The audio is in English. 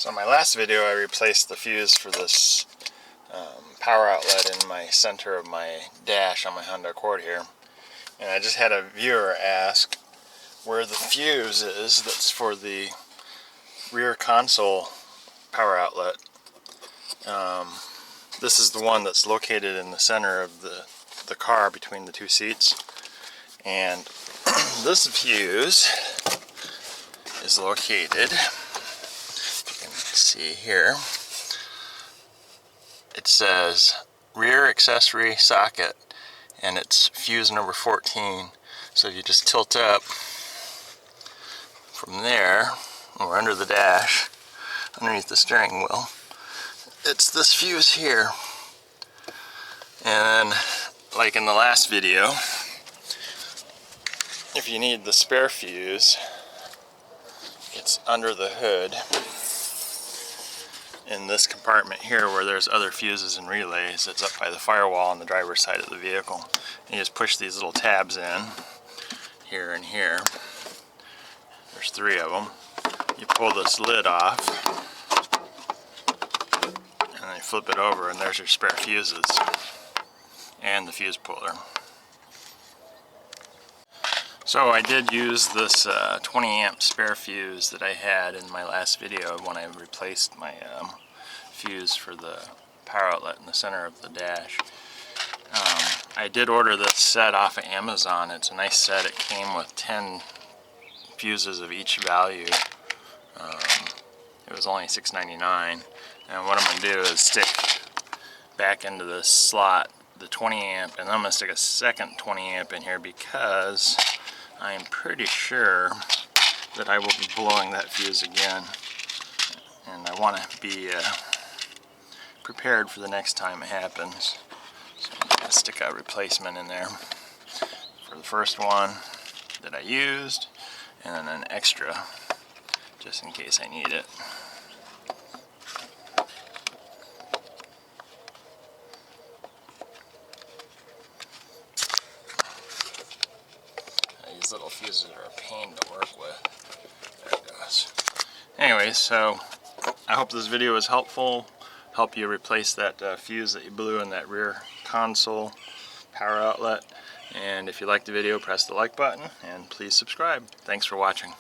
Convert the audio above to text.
So in my last video I replaced the fuse for this power outlet in my center of my dash on my Honda Accord here. And I just had a viewer ask where the fuse is that's for the rear console power outlet. This is the one that's located in the center of the car between the two seats. And this fuse is located, you can see here, it says rear accessory socket and it's fuse number 14. So if you just tilt up from there, or under the dash, underneath the steering wheel, it's this fuse here. And then, like in the last video, if you need the spare fuse, it's under the hood in this compartment here where there's other fuses and relays. It's up by the firewall on the driver's side of the vehicle. And you just push these little tabs in, here and here. There's 3 of them. You pull this lid off, and then you flip it over, and there's your spare fuses and the fuse puller. So I did use this 20 amp spare fuse that I had in my last video when I replaced my fuse for the power outlet in the center of the dash. I did order this set off of Amazon. It's a nice set. It came with 10 fuses of each value. It was only $6.99. And what I'm going to do is stick back into this slot the 20 amp, and I'm going to stick a second 20 amp in here because I'm pretty sure that I will be blowing that fuse again, and I want to be prepared for the next time it happens. So I'm going to stick a replacement in there for the first one that I used, and then an extra just in case I need it. These little fuses are a pain to work with. There it goes. Anyways, so I hope this video was helpful. Help you replace that fuse that you blew in that rear console power outlet. And if you liked the video, press the like button and please subscribe. Thanks for watching.